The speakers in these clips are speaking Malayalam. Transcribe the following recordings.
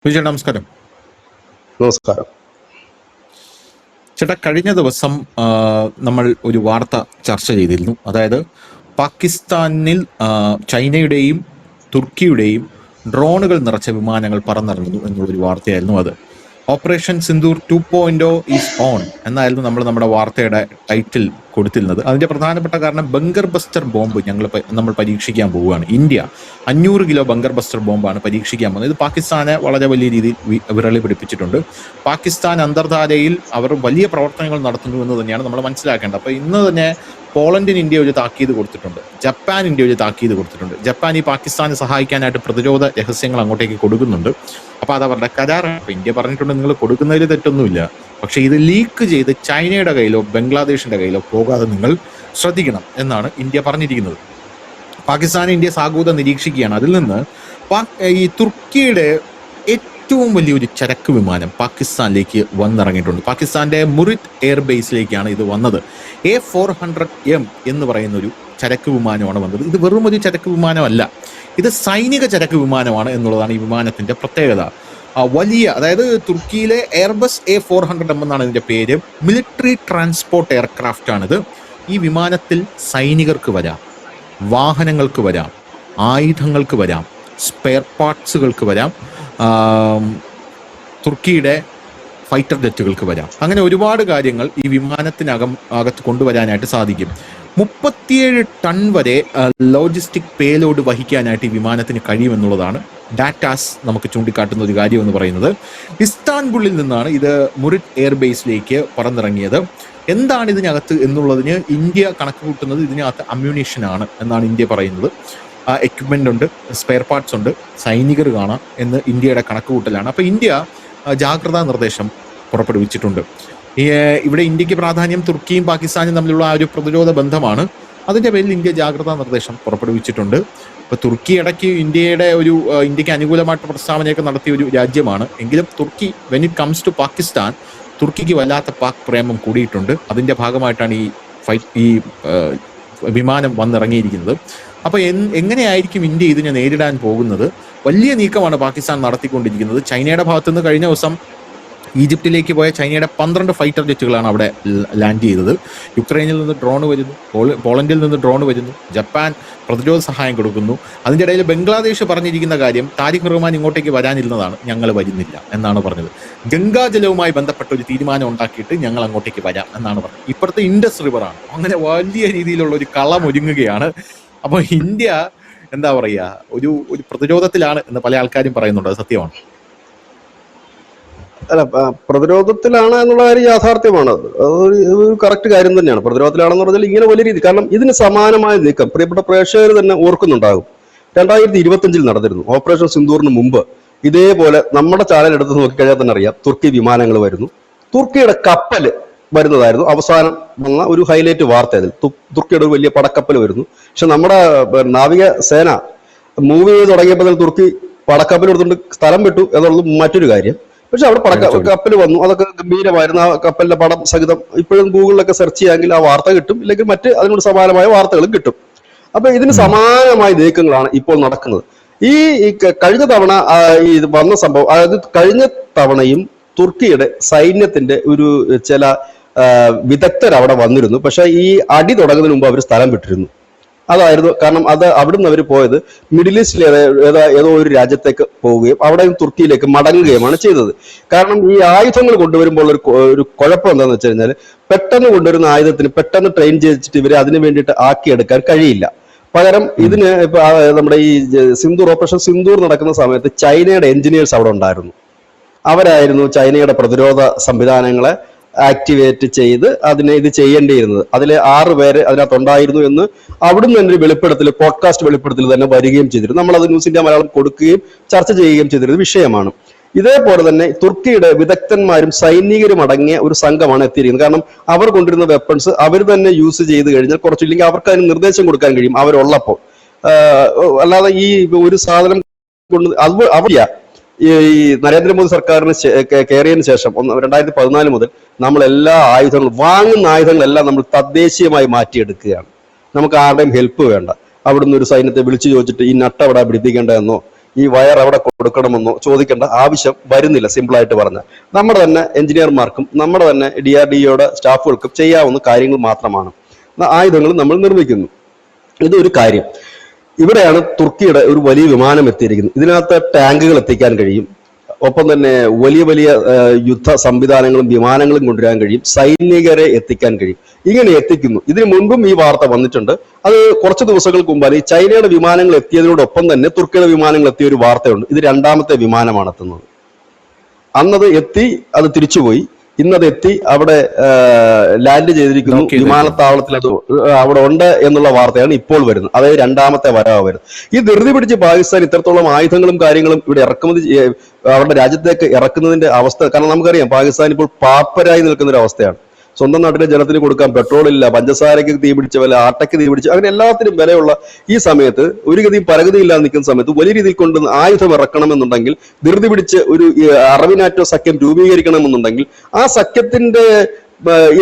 വിജയ നമസ്കാരം. നമസ്കാരം. ചേട്ടാ, കഴിഞ്ഞ ദിവസം നമ്മൾ ഒരു വാർത്ത ചർച്ച ചെയ്തിരുന്നു. അതായത് പാകിസ്ഥാനിൽ ചൈനയുടെയും തുർക്കിയുടെയും ഡ്രോണുകൾ നിറച്ച വിമാനങ്ങൾ പറന്നിറങ്ങുന്നു എന്നുള്ളൊരു വാർത്തയായിരുന്നു അത്. ഓപ്പറേഷൻ സിന്ദൂർ 2.0 ഈസ് ഓൺ എന്നായിരുന്നു നമ്മുടെ വാർത്തയുടെ ടൈറ്റിൽ കൊടുത്തിരുന്നത്. അതിന്റെ പ്രധാനപ്പെട്ട കാരണം ബങ്കർ ബസ്റ്റർ ബോംബ് നമ്മൾ പരീക്ഷിക്കാൻ പോവുകയാണ്. ഇന്ത്യ 500 കിലോ ബങ്കർ ബസ്റ്റർ ബോംബാണ് പരീക്ഷിക്കാൻ പോകുന്നത്. ഇത് പാകിസ്ഥാനെ വളരെ വലിയ രീതിയിൽ വിരളി പിടിപ്പിച്ചിട്ടുണ്ട്. പാകിസ്ഥാൻ അന്തർധാരയിൽ അവർ വലിയ പ്രവർത്തനങ്ങൾ നടത്തുന്നു എന്ന് തന്നെയാണ് നമ്മൾ മനസ്സിലാക്കേണ്ടത്. അപ്പോൾ ഇന്ന് തന്നെ പോളണ്ടിന് ഇന്ത്യ ഒരു താക്കീത് കൊടുത്തിട്ടുണ്ട്, ജപ്പാൻ ഇന്ത്യ ഒരു താക്കീത് കൊടുത്തിട്ടുണ്ട്. ജപ്പാൻ ഈ പാകിസ്ഥാനെ സഹായിക്കാനായിട്ട് പ്രതിരോധ രഹസ്യങ്ങൾ അങ്ങോട്ടേക്ക് കൊടുക്കുന്നുണ്ട്. അപ്പോൾ അത് അവരുടെ കരാറാണ്. അപ്പോൾ ഇന്ത്യ പറഞ്ഞിട്ടുണ്ട് നിങ്ങൾ കൊടുക്കുന്നതിൽ തെറ്റൊന്നുമില്ല, പക്ഷേ ഇത് ലീക്ക് ചെയ്ത് ചൈനയുടെ കയ്യിലോ ബംഗ്ലാദേശിന്റെ കയ്യിലോ പോകാതെ നിങ്ങൾ ശ്രദ്ധിക്കണം എന്നാണ് ഇന്ത്യ പറഞ്ഞിരിക്കുന്നത്. പാകിസ്ഥാനെ ഇന്ത്യ സാഗൂത നിരീക്ഷിക്കുകയാണ്. അതിൽ നിന്ന് ഈ തുർക്കിയുടെ ഏറ്റവും വലിയൊരു ചരക്ക് വിമാനം പാകിസ്ഥാനിലേക്ക് വന്നിറങ്ങിയിട്ടുണ്ട്. പാകിസ്ഥാന്റെ മുറിറ്റ് എയർബേസിലേക്കാണ് ഇത് വന്നത്. A400M എന്ന് പറയുന്ന ഒരു ചരക്ക് വിമാനമാണ് വന്നത്. ഇത് വെറും ഒരു ചരക്ക് വിമാനമല്ല, ഇത് സൈനിക ചരക്ക് വിമാനമാണ് എന്നുള്ളതാണ് ഈ വിമാനത്തിന്റെ പ്രത്യേകത. വലിയ, അതായത് തുർക്കിയിലെ എയർബസ് A400M എന്നാണ് ഇതിന്റെ പേര്. മിലിറ്ററി ട്രാൻസ്പോർട്ട് എയർക്രാഫ്റ്റ് ആണിത്. ഈ വിമാനത്തിൽ സൈനികർക്ക് വരാം, വാഹനങ്ങൾക്ക് വരാം, ആയുധങ്ങൾക്ക് വരാം, സ്പെയർ പാർട്സുകൾക്ക് വരാം, തുർക്കിയുടെ ഫൈറ്റർ ജെറ്റുകൾക്ക് വരാം. അങ്ങനെ ഒരുപാട് കാര്യങ്ങൾ ഈ അകത്ത് കൊണ്ടുവരാനായിട്ട് സാധിക്കും. 37 ടൺ വരെ ലോജിസ്റ്റിക് പേലോഡ് വഹിക്കാനായിട്ട് ഈ വിമാനത്തിന് കഴിയുമെന്നുള്ളതാണ് ഡാറ്റാസ് നമുക്ക് ചൂണ്ടിക്കാട്ടുന്ന ഒരു കാര്യം എന്ന് പറയുന്നത്. ഇസ്താൻബുളിൽ നിന്നാണ് ഇത് മുറിറ്റ് എയർബേസിലേക്ക് പറന്നിറങ്ങിയത്. എന്താണ് ഇതിനകത്ത് എന്നുള്ളതിന് ഇന്ത്യ കണക്ക് കൂട്ടുന്നത് ഇതിനകത്ത് അമ്യൂണിഷൻ ആണ് എന്നാണ് ഇന്ത്യ പറയുന്നത്. എക്യുപ്മെന്റ് ഉണ്ട്, സ്പെയർ പാർട്സ് ഉണ്ട്, സൈനികർ കാണാം എന്ന് ഇന്ത്യയുടെ കണക്ക് കൂട്ടലാണ്. അപ്പോൾ ഇന്ത്യ ജാഗ്രതാ നിർദ്ദേശം പുറപ്പെടുവിച്ചിട്ടുണ്ട്. ഇവിടെ ഇന്ത്യക്ക് പ്രാധാന്യം തുർക്കിയും പാകിസ്ഥാനും തമ്മിലുള്ള ആ ഒരു പ്രതിരോധ ബന്ധമാണ്. അതിന്റെ പേരിൽ ഇന്ത്യ ജാഗ്രതാ നിർദ്ദേശം പുറപ്പെടുവിച്ചിട്ടുണ്ട്. ഇപ്പോൾ തുർക്കി ഇടയ്ക്ക് ഇന്ത്യക്ക് അനുകൂലമായിട്ട് പ്രസ്താവനയൊക്കെ നടത്തിയ ഒരു രാജ്യമാണ്. എങ്കിലും തുർക്കി when it comes to Pakistan, തുർക്കിക്ക് വല്ലാത്ത പാക് പ്രേമം കൂടിയിട്ടുണ്ട്. അതിന്റെ ഭാഗമായിട്ടാണ് ഈ വിമാനം വന്നിറങ്ങിയിരിക്കുന്നത്. അപ്പോൾ എങ്ങനെയായിരിക്കും ഇന്ത്യ ഇതിനെ നേരിടാൻ പോകുന്നത്? വലിയ നീക്കമാണ് പാകിസ്ഥാൻ നടത്തിക്കൊണ്ടിരിക്കുന്നത്. ചൈനയുടെ ഭാഗത്തുനിന്ന് കഴിഞ്ഞ ദിവസം ഈജിപ്തിലേക്ക് പോയ ചൈനയുടെ 12 ഫൈറ്റർ ജെറ്റുകളാണ് അവിടെ ലാൻഡ് ചെയ്തത്. യുക്രൈനിൽ നിന്ന് ഡ്രോൺ വരുന്നു, പോളണ്ടിൽ നിന്ന് ഡ്രോൺ വരുന്നു, ജപ്പാൻ പ്രതിരോധ സഹായം കൊടുക്കുന്നു. അതിൻ്റെ ഇടയിൽ ബംഗ്ലാദേശ് പറഞ്ഞിരിക്കുന്ന കാര്യം, താരിഖ് റഹ്മാൻ ഇങ്ങോട്ടേക്ക് വരാനിരുന്നതാണ്, ഞങ്ങൾ വരുന്നില്ല എന്നാണ് പറഞ്ഞത്. ഗംഗാജലവുമായി ബന്ധപ്പെട്ട ഒരു തീരുമാനം ഉണ്ടാക്കിയിട്ട് ഞങ്ങൾ അങ്ങോട്ടേക്ക് വരാം എന്നാണ് പറഞ്ഞത്. ഇപ്പുറത്തെ ഇൻഡസ് റിവറാണ്. അങ്ങനെ വലിയ രീതിയിലുള്ള ഒരു കളം ഒരുങ്ങുകയാണ്. അപ്പോൾ ഇന്ത്യ എന്താ പറയുക, ഒരു പ്രതിരോധത്തിലാണ് എന്ന് പല ആൾക്കാരും പറയുന്നുണ്ട്. അത് സത്യമാണ്. അല്ല, പ്രതിരോധത്തിലാണ് എന്നുള്ള കാര്യം യാഥാർത്ഥ്യമാണ്. അതൊരു കറക്റ്റ് കാര്യം തന്നെയാണ്. പ്രതിരോധത്തിലാണെന്ന് പറഞ്ഞാൽ ഇങ്ങനെ വലിയ രീതി, കാരണം ഇതിന് സമാനമായ നീക്കം പ്രിയപ്പെട്ട പ്രേക്ഷകർ തന്നെ ഓർക്കുന്നുണ്ടാകും. 2025 നടന്നിരുന്നു. ഓപ്പറേഷൻ സിന്ദൂറിന് മുമ്പ് ഇതേപോലെ നമ്മുടെ ചാനൽ എടുത്ത് നോക്കിക്കഴിഞ്ഞാൽ തന്നെ അറിയാം, തുർക്കി വിമാനങ്ങൾ വരുന്നു, തുർക്കിയുടെ കപ്പല് വരുന്നതായിരുന്നു അവസാനം വന്ന ഒരു ഹൈലൈറ്റ് വാർത്ത. അതിൽ തുർക്കിയുടെ ഒരു വലിയ പടക്കപ്പൽ വരുന്നു. പക്ഷെ നമ്മുടെ നാവിക സേന മൂവ് ചെയ്ത് തുടങ്ങിയപ്പോൾ തുർക്കി പടക്കപ്പൽ എടുത്തുകൊണ്ട് സ്ഥലം വിട്ടു എന്നുള്ളത് മറ്റൊരു കാര്യം. പക്ഷെ അവിടെ കപ്പൽ വന്നു, അതൊക്കെ ഗംഭീരമായിരുന്നു. ആ കപ്പലിന്റെ പടം സഹിതം ഇപ്പോഴും ഗൂഗിളിലൊക്കെ സെർച്ച് ചെയ്യാമെങ്കിൽ ആ വാർത്ത കിട്ടും, ഇല്ലെങ്കിൽ മറ്റ് അതിനോട് സമാനമായ വാർത്തകളും കിട്ടും. അപ്പൊ ഇതിന് സമാനമായ നീക്കങ്ങളാണ് ഇപ്പോൾ നടക്കുന്നത്. ഈ കഴിഞ്ഞ തവണ ഈ വന്ന സംഭവം, അതായത് കഴിഞ്ഞ തവണയും തുർക്കിയുടെ സൈന്യത്തിന്റെ ചില വിദഗ്ധർ അവിടെ വന്നിരുന്നു. പക്ഷെ ഈ അടി തുടങ്ങുന്നതിന് മുമ്പ് അവർ സ്ഥലം വിട്ടിരുന്നു. അതായിരുന്നു കാരണം. അവിടുന്ന് അവർ പോയത് മിഡിൽ ഈസ്റ്റിലെ ഏതോ ഒരു രാജ്യത്തേക്ക് പോവുകയും അവിടെ തുർക്കിയിലേക്ക് മടങ്ങുകയുമാണ് ചെയ്തത്. കാരണം ഈ ആയുധങ്ങൾ കൊണ്ടുവരുമ്പോൾ ഒരു കുഴപ്പം എന്താണെന്ന് വെച്ച് കഴിഞ്ഞാൽ, പെട്ടെന്ന് കൊണ്ടുവരുന്ന ആയുധത്തിന് പെട്ടെന്ന് ട്രെയിൻ ചെയ്തിട്ട് ഇവരെ അതിന് വേണ്ടിയിട്ട് ആക്കിയെടുക്കാൻ കഴിയില്ല. പകരം ഇതിന് ഇപ്പൊ നമ്മുടെ ഈ ഓപ്പറേഷൻ സിന്ദൂർ നടക്കുന്ന സമയത്ത് ചൈനയുടെ എഞ്ചിനീയേഴ്സ് അവിടെ ഉണ്ടായിരുന്നു. അവരായിരുന്നു ചൈനയുടെ പ്രതിരോധ സംവിധാനങ്ങളെ ആക്ടിവേറ്റ് ചെയ്ത് ഇത് ചെയ്യേണ്ടിയിരുന്നത്. അതിലെ 6 പേര് അതിനകത്തുണ്ടായിരുന്നു എന്ന് അവിടുന്ന് തന്നെ ഒരു വെളിപ്പെടുത്തൽ, പോഡ്കാസ്റ്റ് വെളിപ്പെടുത്തൽ തന്നെ വരികയും ചെയ്തിരുന്നു. നമ്മളത് ന്യൂസ് ഇന്ത്യ മലയാളം കൊടുക്കുകയും ചർച്ച ചെയ്യുകയും ചെയ്തിരുന്ന വിഷയമാണ്. ഇതേപോലെ തന്നെ തുർക്കിയുടെ വിദഗ്ധന്മാരും സൈനികരും അടങ്ങിയ ഒരു സംഘമാണ് എത്തിയിരിക്കുന്നത്. കാരണം അവർ കൊണ്ടിരുന്ന വെപ്പൺസ് അവർ തന്നെ യൂസ് ചെയ്ത് കഴിഞ്ഞാൽ കുറച്ചില്ലെങ്കിൽ അവർക്ക് അതിന് നിർദ്ദേശം കൊടുക്കാൻ കഴിയും അവരുള്ളപ്പോൾ. അല്ലാതെ ഈ ഒരു സാധനം കൊണ്ട് അവരില്ല. ഈ നരേന്ദ്രമോദി സർക്കാരിന് കയറിയതിനു ശേഷം 2014 മുതൽ നമ്മൾ എല്ലാ ആയുധങ്ങളും, വാങ്ങുന്ന ആയുധങ്ങളെല്ലാം നമ്മൾ തദ്ദേശീയമായി മാറ്റിയെടുക്കുകയാണ്. നമുക്ക് ആരുടെയും ഹെൽപ്പ് വേണ്ട. അവിടുന്ന് ഒരു സൈന്യത്തെ വിളിച്ചു ചോദിച്ചിട്ട് ഈ നട്ട് അവിടെ പിടിപ്പിക്കേണ്ടതെന്നോ ഈ വയർ അവിടെ കൊടുക്കണമെന്നോ ചോദിക്കേണ്ട ആവശ്യം വരുന്നില്ല. സിമ്പിളായിട്ട് പറഞ്ഞാൽ നമ്മുടെ തന്നെ എഞ്ചിനീയർമാർക്കും നമ്മുടെ തന്നെ DRDOയുടെ സ്റ്റാഫുകൾക്കും ചെയ്യാവുന്ന കാര്യങ്ങൾ മാത്രമാണ്. ആയുധങ്ങൾ നമ്മൾ നിർമ്മിക്കുന്നു. ഇതൊരു കാര്യം. ഇവിടെയാണ് തുർക്കിയുടെ ഒരു വലിയ വിമാനം എത്തിയിരിക്കുന്നത്. ഇതിനകത്ത് ടാങ്കുകൾ എത്തിക്കാൻ കഴിയും, ഒപ്പം തന്നെ വലിയ വലിയ യുദ്ധ സംവിധാനങ്ങളും വിമാനങ്ങളും കൊണ്ടുവരാൻ കഴിയും, സൈനികരെ എത്തിക്കാൻ കഴിയും. ഇങ്ങനെ എത്തിക്കുന്നു. ഇതിനു മുൻപും ഈ വാർത്ത വന്നിട്ടുണ്ട്. അത് കുറച്ച് ദിവസങ്ങൾക്ക് മുമ്പാണ് ഈ ചൈനയുടെ വിമാനങ്ങൾ എത്തിയതിനോടൊപ്പം തന്നെ തുർക്കിയുടെ വിമാനങ്ങൾ എത്തിയ ഒരു വാർത്തയുണ്ട്. ഇത് രണ്ടാമത്തെ വിമാനമാണ് എത്തുന്നത്. അന്നത് എത്തി, അത് തിരിച്ചുപോയി. ഇന്നത് എത്തി അവിടെ ലാൻഡ് ചെയ്തിരിക്കുന്നു. വിമാനത്താവളത്തിൽ അത് അവിടെ ഉണ്ട് എന്നുള്ള വാർത്തയാണ് ഇപ്പോൾ വരുന്നത്. അതായത് രണ്ടാമത്തെ വരവാണ് വരുന്നത്. ഈ ധൃതി പിടിച്ച് പാകിസ്ഥാൻ ഇത്രത്തോളം ആയുധങ്ങളും കാര്യങ്ങളും ഇവിടെ ഇറക്കുമതി അവരുടെ രാജ്യത്തേക്ക് ഇറക്കുന്നതിന്റെ അവസ്ഥ, കാരണം നമുക്കറിയാം പാകിസ്ഥാൻ ഇപ്പോൾ പാപ്പരായി നിൽക്കുന്ന ഒരു അവസ്ഥയാണ്. സ്വന്തം നാട്ടിലെ ജനത്തിന് കൊടുക്കാൻ പെട്രോൾ ഇല്ല, പഞ്ചസാരയ്ക്ക് തീ പിടിച്ച വില, ആട്ടയ്ക്ക് തീ പിടിച്ച്, അങ്ങനെ എല്ലാത്തിനും വിലയുള്ള ഈ സമയത്ത് ഒരു ഗതിയും പരഗതിയില്ലാതെ നിൽക്കുന്ന സമയത്ത് വലിയ രീതിയിൽ കൊണ്ട് ആയുധം ഇറക്കണമെന്നുണ്ടെങ്കിൽ, ധൃതി പിടിച്ച് ഒരു അറബ് നാറ്റോ സഖ്യം രൂപീകരിക്കണമെന്നുണ്ടെങ്കിൽ ആ സഖ്യത്തിന്റെ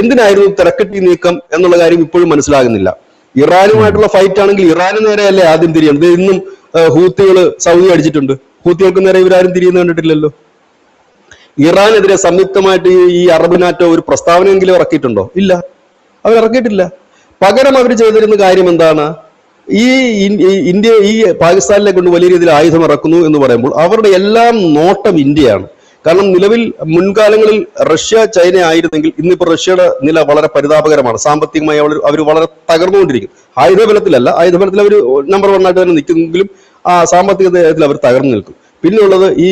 എന്തിനായിരുന്നു തിരക്കട്ടി നീക്കം എന്നുള്ള കാര്യം ഇപ്പോഴും മനസ്സിലാകുന്നില്ല. ഇറാനുമായിട്ടുള്ള ഫൈറ്റ് ആണെങ്കിൽ ഇറാന് നേരെയല്ലേ ആദ്യം തിരിയണം. ഇന്നും ഹൂത്തികൾ സൗദി അടിച്ചിട്ടുണ്ട്. ഹൂത്തികൾക്ക് നേരെ ഇവരാരും തിരിയുന്ന കണ്ടിട്ടില്ലല്ലോ. ഇറാനെതിരെ സംയുക്തമായിട്ട് ഈ അറബ് നാറ്റോ ഒരു പ്രസ്താവനയെങ്കിലും ഇറക്കിയിട്ടുണ്ടോ? ഇല്ല, അവർ ഇറക്കിയിട്ടില്ല. പകരം അവർ ചെയ്തിരുന്ന കാര്യം എന്താണ്? ഈ പാകിസ്ഥാനിലെ കൊണ്ട് വലിയ രീതിയിൽ ആയുധം ഇറക്കുന്നു എന്ന് പറയുമ്പോൾ അവരുടെ എല്ലാം നോട്ടം ഇന്ത്യയാണ്. കാരണം നിലവിൽ മുൻകാലങ്ങളിൽ റഷ്യ ചൈന ആയിരുന്നെങ്കിൽ ഇന്നിപ്പോൾ റഷ്യയുടെ നില വളരെ പരിതാപകരമാണ്. സാമ്പത്തികമായി അവർ വളരെ തകർന്നുകൊണ്ടിരിക്കും. ആയുധബലത്തിലല്ല, ആയുധബലത്തിൽ അവർ നമ്പർ 1 ആയിട്ട് തന്നെ നിൽക്കുന്നെങ്കിലും ആ സാമ്പത്തിക തലത്തിൽ അവർ തകർന്നു നിൽക്കും. പിന്നെ ഉള്ളത് ഈ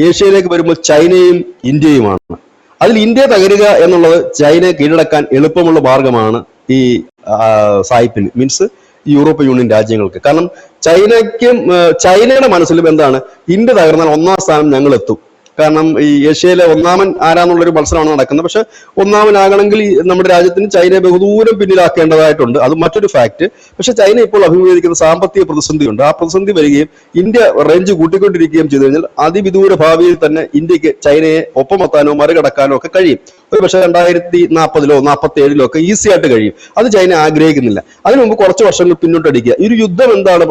ഏഷ്യയിലേക്ക് വരുമ്പോൾ ചൈനയും ഇന്ത്യയുമാണ്. അതിൽ ഇന്ത്യ തകരുക എന്നുള്ളത് ചൈനയെ കീഴടക്കാൻ എളുപ്പമുള്ള മാർഗമാണ് ഈ സായിപ്പിന്, മീൻസ് യൂറോപ്യൻ യൂണിയൻ രാജ്യങ്ങൾക്ക്. കാരണം ചൈനയുടെ മനസ്സിലും എന്താണ്, ഇന്ത്യ തകർന്നാൽ 1-ാം സ്ഥാനം ഞങ്ങൾ എത്തും. കാരണം ഈ ഏഷ്യയിലെ ഒന്നാമൻ ആരാന്നുള്ളൊരു മത്സരമാണ് നടക്കുന്നത്. പക്ഷെ ഒന്നാമനാകണമെങ്കിൽ നമ്മുടെ രാജ്യത്തിന് ചൈനയെ ബഹുദൂരം പിന്നിലാക്കേണ്ടതായിട്ടുണ്ട്. അത് മറ്റൊരു ഫാക്ട്. പക്ഷെ ചൈന ഇപ്പോൾ അഭിമുഖീകരിക്കുന്ന സാമ്പത്തിക പ്രതിസന്ധിയുണ്ട്. ആ പ്രതിസന്ധി വരികയും ഇന്ത്യ റേഞ്ച് കൂട്ടിക്കൊണ്ടിരിക്കുകയും ചെയ്തു കഴിഞ്ഞാൽ അതിവിദൂര ഭാവിയിൽ തന്നെ ഇന്ത്യക്ക് ചൈനയെ ഒപ്പമെത്താനോ മറികടക്കാനോ ഒക്കെ കഴിയും. ഒരു പക്ഷേ 2040-ലോ 47-ലോ ഒക്കെ ഈസി ആയിട്ട് കഴിയും. അത് ചൈന ആഗ്രഹിക്കുന്നില്ല. അതിനു മുമ്പ് കുറച്ച് വർഷങ്ങൾ പിന്നോട്ടടിക്കുക. ഈ ഒരു യുദ്ധം എന്താണ്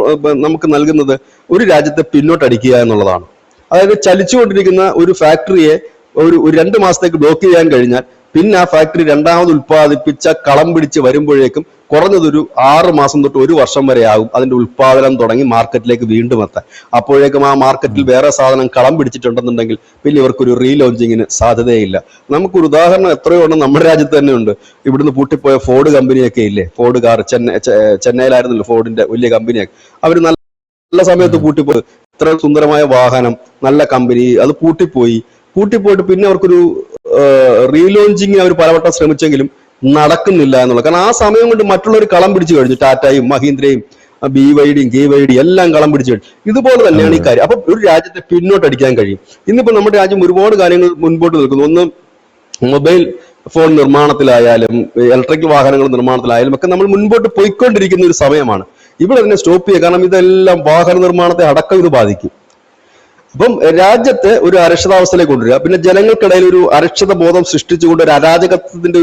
നമുക്ക് നൽകുന്നത്? ഒരു രാജ്യത്തെ പിന്നോട്ടടിക്കുക എന്നുള്ളതാണ്. അതായത് ചലിച്ചുകൊണ്ടിരിക്കുന്ന ഒരു ഫാക്ടറിയെ ഒരു 2 മാസത്തേക്ക് ബ്ലോക്ക് ചെയ്യാൻ കഴിഞ്ഞാൽ പിന്നെ ആ ഫാക്ടറി രണ്ടാമത് ഉത്പാദിപ്പിച്ച കളം പിടിച്ച് വരുമ്പോഴേക്കും കുറഞ്ഞതൊരു 6 മാസം തൊട്ട് 1 വർഷം വരെ ആകും അതിന്റെ ഉത്പാദനം തുടങ്ങി മാർക്കറ്റിലേക്ക് വീണ്ടും എത്താൻ. അപ്പോഴേക്കും ആ മാർക്കറ്റിൽ വേറെ സാധനം കളം പിടിച്ചിട്ടുണ്ടെന്നുണ്ടെങ്കിൽ പിന്നെ ഇവർക്കൊരു റീലോഞ്ചിങ്ങിന് സാധ്യതയില്ല. നമുക്കൊരു ഉദാഹരണം എത്രയോ ഉണ്ട്, നമ്മുടെ രാജ്യത്ത് തന്നെ ഉണ്ട്. ഇവിടുന്ന് പൂട്ടിപ്പോയ ഫോർഡ് കമ്പനിയൊക്കെ ഇല്ലേ, ഫോർഡ് കാർ ചെന്നൈയിലായിരുന്നല്ലോ ഫോർഡിന്റെ വലിയ കമ്പനിയൊക്കെ. അവർ നല്ല സമയത്ത് പൂട്ടിപ്പോയി. ഇത്ര സുന്ദരമായ വാഹനം, നല്ല കമ്പനി, അത് പൂട്ടിപ്പോയിട്ട് പിന്നെ അവർക്കൊരു റീലോഞ്ചിങ്ങിന് അവർ പലവട്ടം ശ്രമിച്ചെങ്കിലും നടക്കുന്നില്ല എന്നുള്ളത്. കാരണം ആ സമയം കൊണ്ട് മറ്റുള്ളവർ കളം പിടിച്ചു കഴിഞ്ഞു. ടാറ്റയും മഹീന്ദ്രയും BYDയും KYD എല്ലാം കളം പിടിച്ചു കഴിഞ്ഞു. ഇതുപോലെ തന്നെയാണ് ഈ കാര്യം. അപ്പൊ ഒരു രാജ്യത്തെ പിന്നോട്ടടിക്കാൻ കഴിയും. ഇന്നിപ്പോ നമ്മുടെ രാജ്യം ഒരുപാട് കാര്യങ്ങൾ മുൻപോട്ട് നിൽക്കുന്നു. ഒന്ന്, മൊബൈൽ ഫോൺ നിർമ്മാണത്തിലായാലും ഇലക്ട്രിക് വാഹനങ്ങൾ നിർമ്മാണത്തിലായാലും ഒക്കെ നമ്മൾ മുൻപോട്ട് പോയിക്കൊണ്ടിരിക്കുന്ന ഒരു സമയമാണ്. ഇവിടെ തന്നെ സ്റ്റോപ്പ് ചെയ്യുക. കാരണം ഇതെല്ലാം വാഹന നിർമ്മാണത്തെ അടക്കം ഇത് ബാധിക്കും. അപ്പം രാജ്യത്തെ ഒരു അരക്ഷിതാവസ്ഥയിലേക്ക് കൊണ്ടുവരിക, പിന്നെ ജനങ്ങൾക്കിടയിൽ ഒരു അരക്ഷിത ബോധം സൃഷ്ടിച്ചുകൊണ്ട് ഒരു അരാജകത്വത്തിന്റെ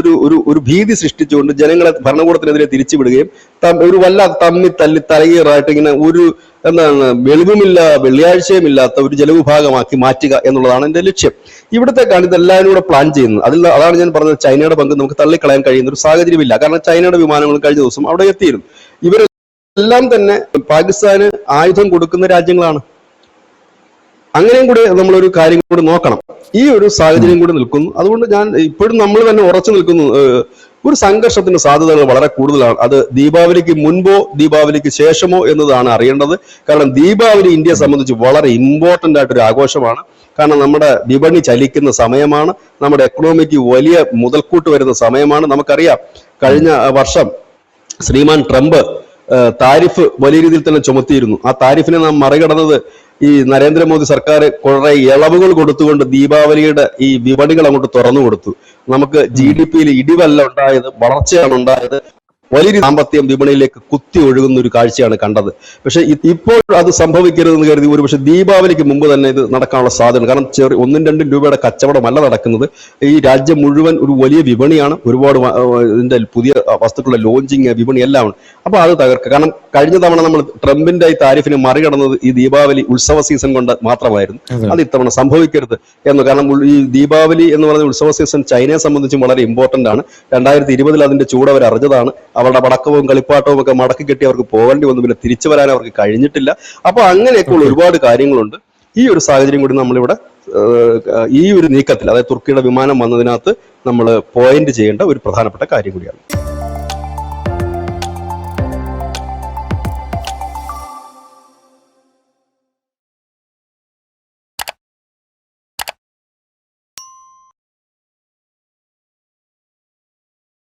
ഒരു ഭീതി സൃഷ്ടിച്ചുകൊണ്ട് ജനങ്ങളെ ഭരണകൂടത്തിനെതിരെ തിരിച്ചുവിടുകയും ഒരു വല്ലാതെ തല്ലി തലകീറായിട്ട് ഇങ്ങനെ ഒരു വെളിവുമില്ല വെള്ളിയാഴ്ചയുമില്ലാത്ത ഒരു ജനവിഭാഗമാക്കി മാറ്റുക എന്നുള്ളതാണ് എന്റെ ലക്ഷ്യം. ഇവിടത്തേക്കാണ് ഇതെല്ലാവരും കൂടെ പ്ലാൻ ചെയ്യുന്നത്. അതാണ് ഞാൻ പറഞ്ഞത്, ചൈനയുടെ പങ്ക് നമുക്ക് തള്ളിക്കളയാൻ കഴിയുന്ന ഒരു സാഹചര്യമില്ല. കാരണം ചൈനയുടെ വിമാനങ്ങൾ കഴിഞ്ഞ ദിവസം അവിടെ എത്തിയിരുന്നു. ഇവരെല്ലാം തന്നെ പാകിസ്ഥാന് ആയുധം കൊടുക്കുന്ന രാജ്യങ്ങളാണ്. അങ്ങനെയും കൂടി നമ്മളൊരു കാര്യം കൂടി നോക്കണം. ഈ ഒരു സാഹചര്യം കൂടി നിൽക്കുന്നു. അതുകൊണ്ട് ഞാൻ ഇപ്പോഴും നമ്മൾ തന്നെ ഉറച്ചു നിൽക്കുന്നു. ഒരു സംഘർഷത്തിന്റെ സാധ്യതകൾ വളരെ കൂടുതലാണ്. അത് ദീപാവലിക്ക് മുൻപോ ദീപാവലിക്ക് ശേഷമോ എന്നതാണ് അറിയേണ്ടത്. കാരണം ദീപാവലി ഇന്ത്യയെ സംബന്ധിച്ച് വളരെ ഇമ്പോർട്ടന്റ് ആയിട്ടൊരു ആഘോഷമാണ്. കാരണം നമ്മുടെ വിപണി ചലിക്കുന്ന സമയമാണ്, നമ്മുടെ എക്കണോമിക്ക് വലിയ മുതൽക്കൂട്ട് വരുന്ന സമയമാണ്. നമുക്കറിയാം കഴിഞ്ഞ വർഷം ശ്രീമാൻ ട്രംപ് താരിഫ് വലിയ രീതിയിൽ തന്നെ ചുമത്തിയിരുന്നു. ആ താരിഫിനെ നാം മറികടന്നത് ഈ നരേന്ദ്രമോദി സർക്കാർ കുറെ ഇളവുകൾ കൊടുത്തുകൊണ്ട് ദീപാവലിയുടെ ഈ വിപണികൾ അങ്ങോട്ട് തുറന്നു കൊടുത്തു. നമുക്ക് GDP-യിൽ ഇടിവല്ല ഉണ്ടായത്, വളർച്ചയാണ് ഉണ്ടായത്. വലിയ സാമ്പത്തിക വിപണിയിലേക്ക് കുത്തി ഒഴുകുന്ന ഒരു കാഴ്ചയാണ് കണ്ടത്. പക്ഷെ ഇപ്പോൾ അത് സംഭവിക്കരുതെന്ന് കരുതി ഒരുപക്ഷെ ദീപാവലിക്ക് മുമ്പ് തന്നെ ഇത് നടക്കാനുള്ള സാധ്യത. കാരണം 1-2 രൂപയുടെ കച്ചവടമല്ല നടക്കുന്നത്. ഈ രാജ്യം മുഴുവൻ ഒരു വലിയ വിപണിയാണ്. ഒരുപാട് ഇതിന്റെ പുതിയ വസ്തുക്കളുടെ ലോഞ്ചിങ് വിപണി എല്ലാം ഉണ്ട്. അപ്പൊ അത് തകർക്കുക. കാരണം കഴിഞ്ഞ തവണ നമ്മൾ ട്രംപിന്റെ ഈ താരിഫിനെ മറികടന്നത് ഈ ദീപാവലി ഉത്സവ സീസൺ കൊണ്ട് മാത്രമായിരുന്നു. അത് ഇത്തവണ സംഭവിക്കരുത് എന്ന്. കാരണം ഈ ദീപാവലി എന്ന് പറയുന്ന ഉത്സവ സീസൺ ചൈനയെ സംബന്ധിച്ചും വളരെ ഇമ്പോർട്ടന്റ് ആണ്. 2020 അതിന്റെ ചൂട് അവർ അറിഞ്ഞതാണ്. അവരുടെ പടക്കവും കളിപ്പാട്ടവും ഒക്കെ മടക്കി കെട്ടി അവർക്ക് പോകേണ്ടി വന്നു. പിന്നെ തിരിച്ചു വരാൻ അവർക്ക് കഴിഞ്ഞിട്ടില്ല. അപ്പൊ അങ്ങനെയൊക്കെയുള്ള ഒരുപാട് കാര്യങ്ങളുണ്ട്. ഈ ഒരു സാഹചര്യം കൂടി നമ്മളിവിടെ ഈ ഒരു നീക്കത്തിൽ, അതായത് തുർക്കിയുടെ വിമാനം വന്നതിനകത്ത് നമ്മൾ പോയിന്റ് ചെയ്യേണ്ട ഒരു പ്രധാനപ്പെട്ട കാര്യം കൂടിയാണ്.